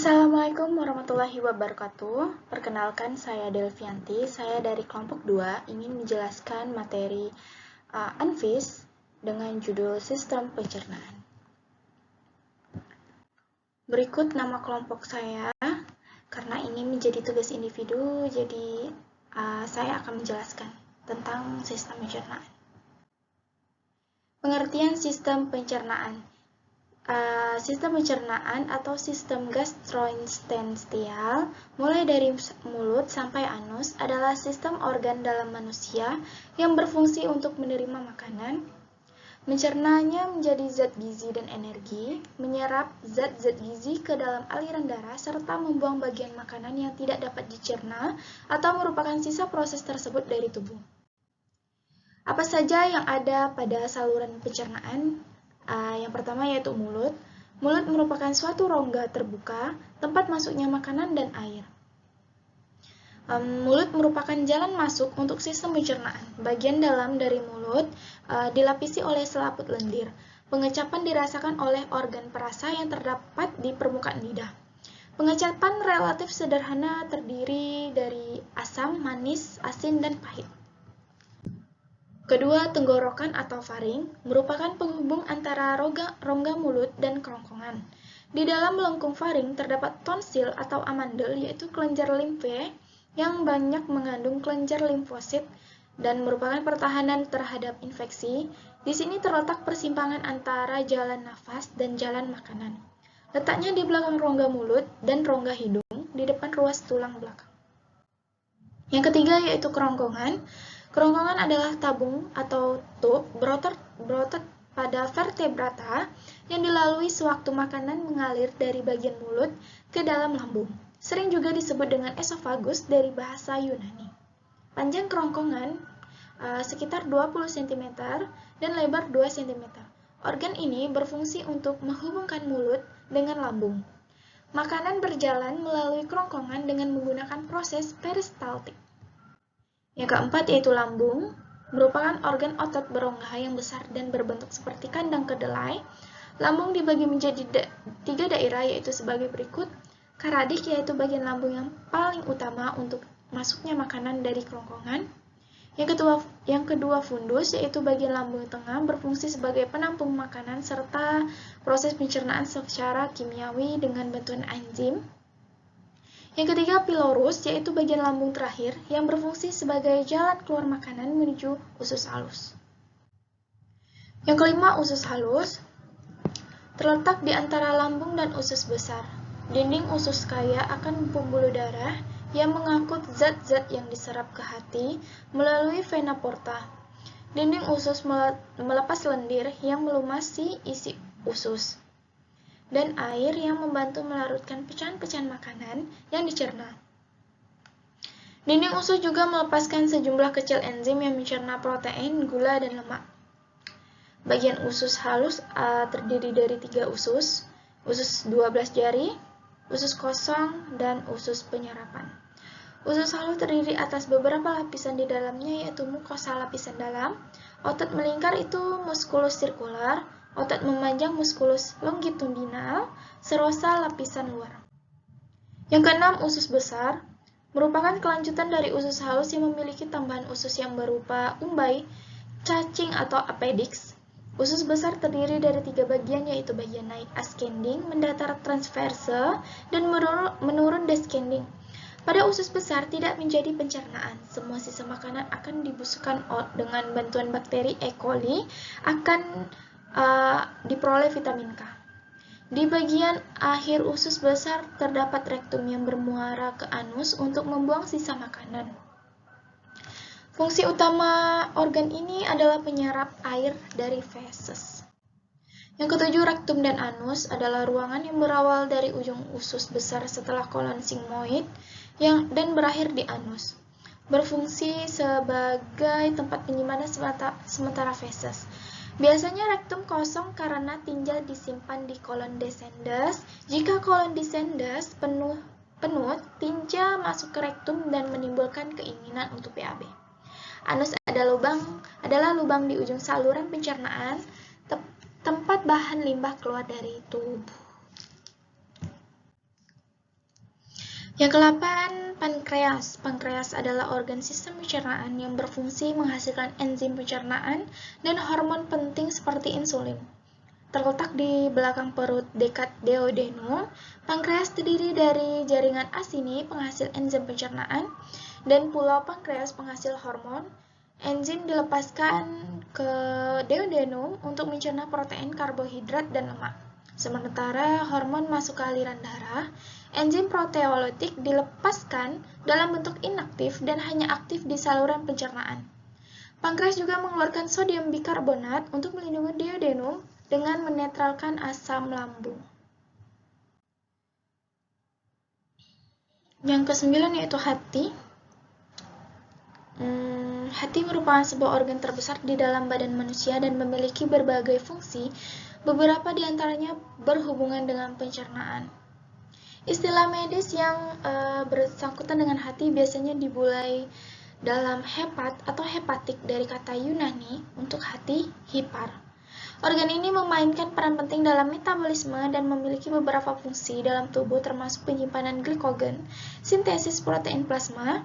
Assalamualaikum warahmatullahi wabarakatuh. Perkenalkan, saya Delvianti. Saya dari kelompok 2 ingin menjelaskan materi ANFIS dengan judul Sistem Pencernaan. Berikut nama kelompok saya. Karena ini menjadi tugas individu, jadi saya akan menjelaskan tentang sistem pencernaan. Pengertian sistem pencernaan. Sistem pencernaan atau sistem gastrointestinal mulai dari mulut sampai anus adalah sistem organ dalam manusia yang berfungsi untuk menerima makanan, mencernanya menjadi zat gizi dan energi, menyerap zat-zat gizi ke dalam aliran darah, serta membuang bagian makanan yang tidak dapat dicerna atau merupakan sisa proses tersebut dari tubuh. Apa saja yang ada pada saluran pencernaan? Yang pertama yaitu mulut. Mulut merupakan suatu rongga terbuka, tempat masuknya makanan dan air. Mulut merupakan jalan masuk untuk sistem pencernaan. Bagian dalam dari mulut dilapisi oleh selaput lendir. Pengecapan dirasakan oleh organ perasa yang terdapat di permukaan lidah. Pengecapan relatif sederhana terdiri dari asam, manis, asin, dan pahit. Kedua, tenggorokan atau faring merupakan penghubung antara rongga mulut dan kerongkongan. Di dalam melengkung faring terdapat tonsil atau amandel, yaitu kelenjar limfe yang banyak mengandung kelenjar limfosit dan merupakan pertahanan terhadap infeksi. Di sini terletak persimpangan antara jalan nafas dan jalan makanan. Letaknya di belakang rongga mulut dan rongga hidung, di depan ruas tulang belakang. Yang ketiga yaitu kerongkongan. Kerongkongan adalah tabung atau tub berotot pada vertebrata yang dilalui sewaktu makanan mengalir dari bagian mulut ke dalam lambung. Sering juga disebut dengan esofagus dari bahasa Yunani. Panjang kerongkongan sekitar 20 cm dan lebar 2 cm. Organ ini berfungsi untuk menghubungkan mulut dengan lambung. Makanan berjalan melalui kerongkongan dengan menggunakan proses peristaltik. Yang keempat yaitu lambung, merupakan organ otot berongga yang besar dan berbentuk seperti kandang kedelai. Lambung dibagi menjadi 3 daerah yaitu sebagai berikut. Karadik yaitu bagian lambung yang paling utama untuk masuknya makanan dari kerongkongan. Yang kedua fundus yaitu bagian lambung tengah berfungsi sebagai penampung makanan serta proses pencernaan secara kimiawi dengan bantuan enzim. Yang ketiga, pilorus, yaitu bagian lambung terakhir yang berfungsi sebagai jalan keluar makanan menuju usus halus. Yang kelima, usus halus, terletak di antara lambung dan usus besar. Dinding usus kaya akan pembuluh darah yang mengangkut zat-zat yang diserap ke hati melalui vena porta. Dinding usus melepas lendir yang melumasi isi usus dan air yang membantu melarutkan pecahan-pecahan makanan yang dicerna. Dinding usus juga melepaskan sejumlah kecil enzim yang mencerna protein, gula, dan lemak. Bagian usus halus terdiri dari 3 usus 12 jari, usus kosong, dan usus penyerapan. Usus halus terdiri atas beberapa lapisan di dalamnya yaitu mukosa lapisan dalam, otot melingkar itu muskulus sirkular, otot memanjang muskulus longitudinal, serosa lapisan luar. Yang keenam, usus besar merupakan kelanjutan dari usus halus yang memiliki tambahan usus yang berupa umbai, cacing atau appendix. Usus besar terdiri dari 3 bagian yaitu bagian naik ascending, mendatar transverse, dan menurun descending. Pada usus besar tidak menjadi pencernaan. Semua sisa makanan akan dibusukkan dengan bantuan bakteri E. coli akan diperoleh vitamin K. Di bagian akhir usus besar terdapat rektum yang bermuara ke anus untuk membuang sisa makanan. Fungsi utama organ ini adalah penyerap air dari feses. Yang ketujuh, rektum dan anus adalah ruangan yang berawal dari ujung usus besar setelah kolon sigmoid dan berakhir di anus. Berfungsi sebagai tempat penyimpanan sementara feses. Biasanya rektum kosong karena tinja disimpan di kolon descendens. Jika kolon descendens penuh, tinja masuk ke rektum dan menimbulkan keinginan untuk BAB. Anus adalah lubang di ujung saluran pencernaan, tempat bahan limbah keluar dari tubuh. Yang ke-8, pankreas. Pankreas adalah organ sistem pencernaan yang berfungsi menghasilkan enzim pencernaan dan hormon penting seperti insulin. Terletak di belakang perut dekat duodenum, pankreas terdiri dari jaringan asini penghasil enzim pencernaan dan pulau pankreas penghasil hormon. Enzim dilepaskan ke duodenum untuk mencerna protein, karbohidrat, dan lemak. Sementara hormon masuk ke aliran darah, enzim proteolitik dilepaskan dalam bentuk inaktif dan hanya aktif di saluran pencernaan. Pankreas juga mengeluarkan sodium bikarbonat untuk melindungi duodenum dengan menetralkan asam lambung. Yang ke-9 yaitu hati. Hati merupakan sebuah organ terbesar di dalam badan manusia dan memiliki berbagai fungsi, beberapa di antaranya berhubungan dengan pencernaan. Istilah medis yang bersangkutan dengan hati biasanya dibulai dalam hepat atau hepatik dari kata Yunani untuk hati, hipar. Organ ini memainkan peran penting dalam metabolisme dan memiliki beberapa fungsi dalam tubuh termasuk penyimpanan glikogen, sintesis protein plasma,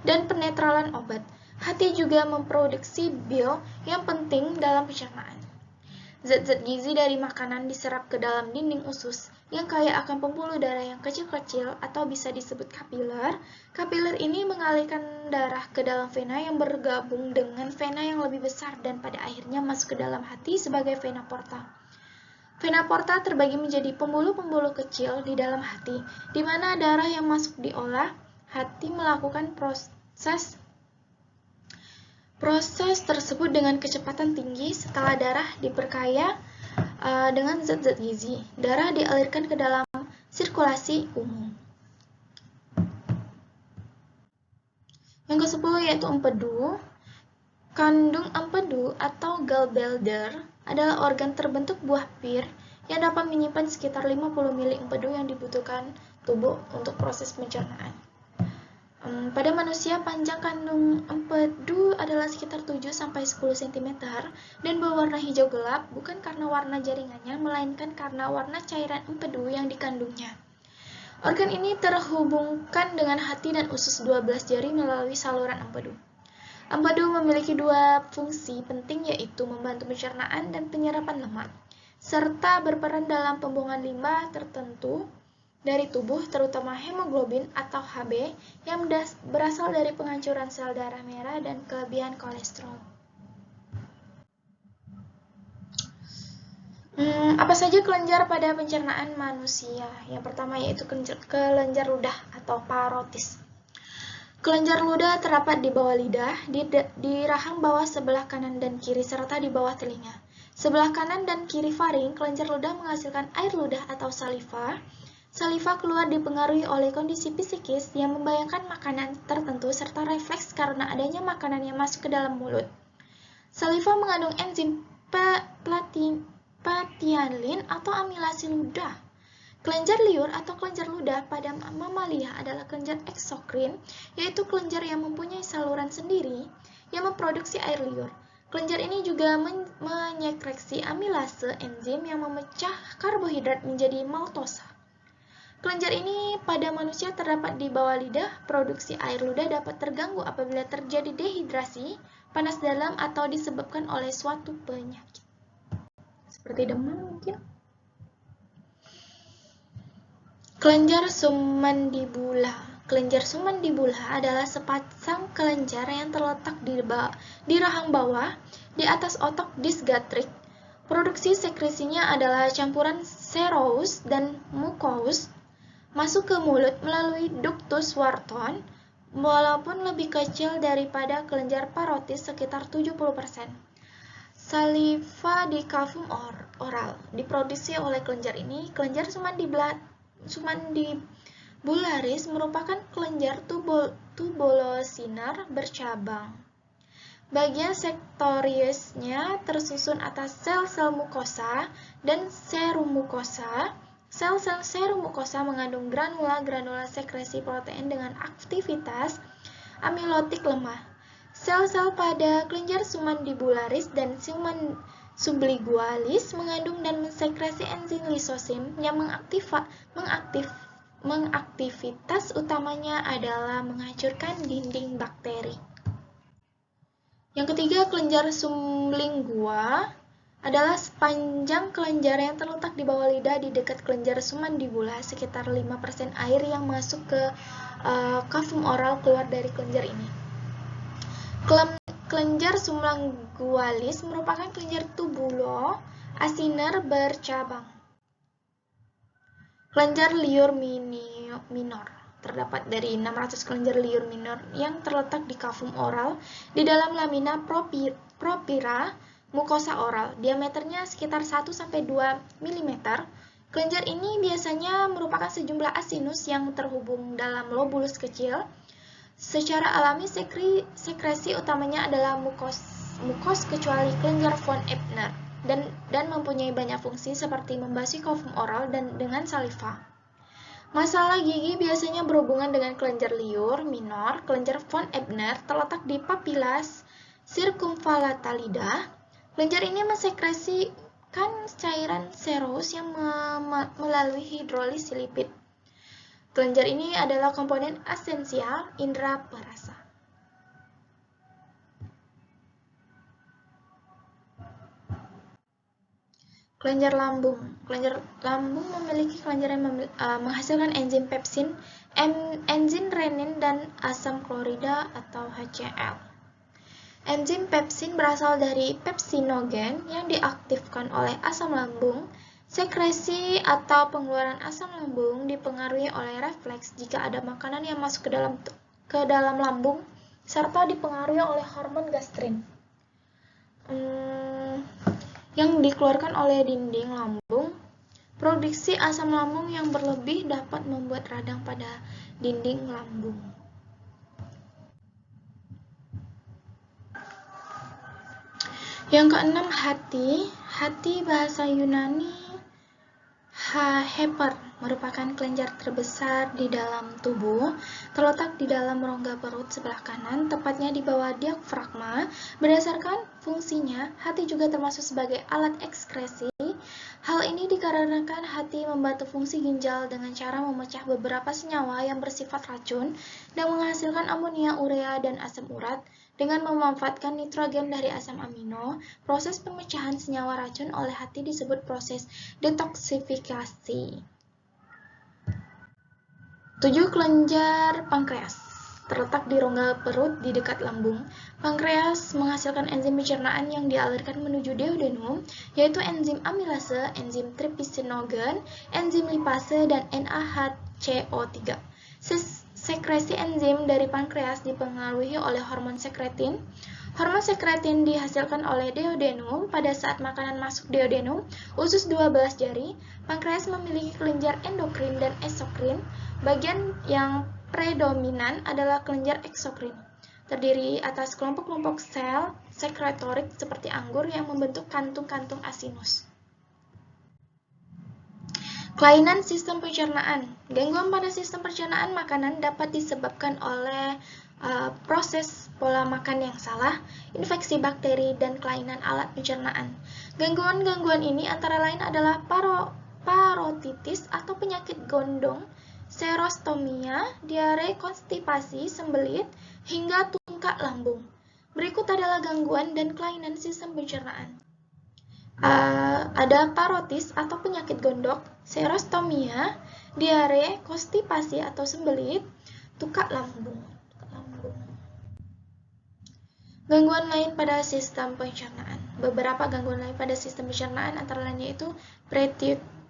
dan penetralan obat. Hati juga memproduksi bile yang penting dalam pencernaan. Zat-zat gizi dari makanan diserap ke dalam dinding usus yang kaya akan pembuluh darah yang kecil-kecil atau bisa disebut kapiler. Kapiler ini mengalirkan darah ke dalam vena yang bergabung dengan vena yang lebih besar dan pada akhirnya masuk ke dalam hati sebagai vena porta. Vena porta terbagi menjadi pembuluh-pembuluh kecil di dalam hati, di mana darah yang masuk diolah. Hati melakukan proses tersebut dengan kecepatan tinggi. Setelah darah diperkaya dengan zat-zat gizi, darah dialirkan ke dalam sirkulasi umum. Yang ke-10 yaitu empedu. Kandung empedu atau gallbladder adalah organ terbentuk buah pir yang dapat menyimpan sekitar 50 mili empedu yang dibutuhkan tubuh untuk proses pencernaan. Pada manusia, panjang kandung empedu adalah sekitar 7-10 cm dan berwarna hijau gelap, bukan karena warna jaringannya, melainkan karena warna cairan empedu yang dikandungnya. Organ ini terhubungkan dengan hati dan usus 12 jari melalui saluran empedu. Empedu memiliki 2 fungsi penting, yaitu membantu pencernaan dan penyerapan lemak, serta berperan dalam pembuangan limbah tertentu dari tubuh, terutama hemoglobin atau Hb yang berasal dari penghancuran sel darah merah dan kelebihan kolesterol. Apa saja kelenjar pada pencernaan manusia? Yang pertama yaitu kelenjar ludah atau parotis. Kelenjar ludah terdapat di bawah lidah, di rahang bawah sebelah kanan dan kiri, serta di bawah telinga. Sebelah kanan dan kiri faring, kelenjar ludah menghasilkan air ludah atau saliva. Saliva keluar dipengaruhi oleh kondisi psikis yang membayangkan makanan tertentu serta refleks karena adanya makanan yang masuk ke dalam mulut. Saliva mengandung enzim patialin atau amilase ludah. Kelenjar liur atau kelenjar ludah pada mamalia adalah kelenjar eksokrin, yaitu kelenjar yang mempunyai saluran sendiri yang memproduksi air liur. Kelenjar ini juga menyekresi amilase, enzim yang memecah karbohidrat menjadi maltosa. Kelenjar ini pada manusia terdapat di bawah lidah. Produksi air ludah dapat terganggu apabila terjadi dehidrasi, panas dalam, atau disebabkan oleh suatu penyakit. Seperti demam mungkin. Kelenjar submandibula. Kelenjar submandibula adalah sepasang kelenjar yang terletak di rahang bawah, di atas otot dysgastric. Produksi sekresinya adalah campuran serous dan mucous, masuk ke mulut melalui ductus Wharton, walaupun lebih kecil daripada kelenjar parotis sekitar 70%. Saliva di cavum oral diproduksi oleh kelenjar ini. Kelenjar submandibularis merupakan kelenjar tubulosinar bercabang. Bagian sektoriusnya tersusun atas sel-sel mukosa dan serum mukosa. Sel-sel serum mukosa mengandung granula sekresi protein dengan aktivitas amilotik lemah. Sel-sel pada kelenjar submandibularis dan sublingualis mengandung dan mensekresi enzim lisosim yang mengaktifkan mengaktivitas utamanya adalah menghancurkan dinding bakteri. Yang ketiga, kelenjar sublingual adalah sepanjang kelenjar yang terletak di bawah lidah di dekat kelenjar submandibula, sekitar 5% air yang masuk ke kafum oral keluar dari kelenjar ini. Kelenjar sublingualis merupakan kelenjar tubulo-asiner bercabang. Kelenjar liur minor. Terdapat dari 600 kelenjar liur minor yang terletak di kafum oral di dalam lamina propira mukosa oral. Diameternya sekitar 1-2 mm. Kelenjar ini biasanya merupakan sejumlah asinus yang terhubung dalam lobulus kecil. Secara alami sekresi utamanya adalah mukos kecuali kelenjar von Ebner dan mempunyai banyak fungsi seperti membasuh kafum oral dan dengan saliva. Masalah gigi biasanya berhubungan dengan kelenjar liur minor. Kelenjar von Ebner terletak di papilla circumvallata lidah. Kelenjar ini mensekresikan cairan serous yang melalui hidrolis lipid. Kelenjar ini adalah komponen esensial indera perasa. Kelenjar lambung. Kelenjar lambung memiliki kelenjar yang menghasilkan enzim pepsin, enzim renin, dan asam klorida atau HCl. Enzim pepsin berasal dari pepsinogen yang diaktifkan oleh asam lambung. Sekresi atau pengeluaran asam lambung dipengaruhi oleh refleks jika ada makanan yang masuk ke dalam lambung serta dipengaruhi oleh hormon gastrin yang dikeluarkan oleh dinding lambung. Produksi asam lambung yang berlebih dapat membuat radang pada dinding lambung. Yang keenam, hati. Hati bahasa Yunani heper merupakan kelenjar terbesar di dalam tubuh, terletak di dalam rongga perut sebelah kanan, tepatnya di bawah diafragma. Berdasarkan fungsinya, hati juga termasuk sebagai alat ekskresi. Hal ini dikarenakan hati membantu fungsi ginjal dengan cara memecah beberapa senyawa yang bersifat racun dan menghasilkan amonia, urea, dan asam urat. Dengan memanfaatkan nitrogen dari asam amino, proses pemecahan senyawa racun oleh hati disebut proses detoksifikasi. 7. Kelenjar pankreas terletak di rongga perut di dekat lambung. Pankreas menghasilkan enzim pencernaan yang dialirkan menuju duodenum, yaitu enzim amilase, enzim trypsinogen, enzim lipase, dan NaHCO3. Sekresi enzim dari pankreas dipengaruhi oleh hormon sekretin. Hormon sekretin dihasilkan oleh duodenum. Pada saat makanan masuk duodenum, usus 12 jari, pankreas memiliki kelenjar endokrin dan eksokrin. Bagian yang predominan adalah kelenjar eksokrin, terdiri atas kelompok-kelompok sel sekretorik seperti anggur yang membentuk kantung-kantung asinus. Kelainan sistem pencernaan. Gangguan pada sistem pencernaan makanan dapat disebabkan oleh proses pola makan yang salah, infeksi bakteri, dan kelainan alat pencernaan. Gangguan-gangguan ini antara lain adalah parotitis atau penyakit gondong, serostomia, diare, konstipasi, sembelit, hingga tungkak lambung. Berikut adalah gangguan dan kelainan sistem pencernaan. Ada parotis atau penyakit gondok, serostomia, diare, konstipasi atau sembelit, tungkak lambung. Gangguan lain pada sistem pencernaan. Beberapa gangguan lain pada sistem pencernaan antara lain yaitu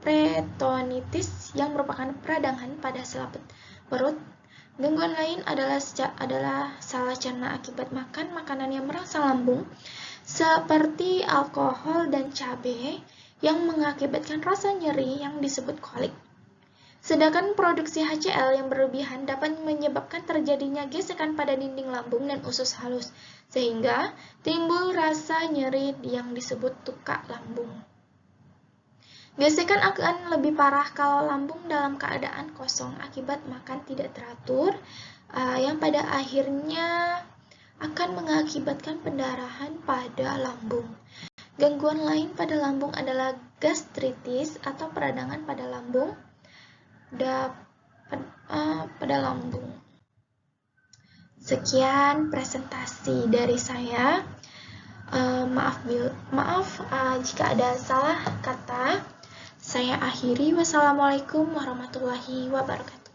peritonitis yang merupakan peradangan pada sela perut. Gangguan lain adalah salah cerna akibat makan makanan yang merangsang lambung, seperti alkohol dan cabai yang mengakibatkan rasa nyeri yang disebut kolik. Sedangkan produksi HCl yang berlebihan dapat menyebabkan terjadinya gesekan pada dinding lambung dan usus halus, sehingga timbul rasa nyeri yang disebut tungkak lambung. Gesekan akan lebih parah kalau lambung dalam keadaan kosong akibat makan tidak teratur, yang pada akhirnya akan mengakibatkan pendarahan pada lambung. Gangguan lain pada lambung adalah gastritis atau peradangan pada lambung, pada lambung. Sekian presentasi dari saya. Maaf jika ada salah kata. Saya akhiri. Wassalamualaikum warahmatullahi wabarakatuh.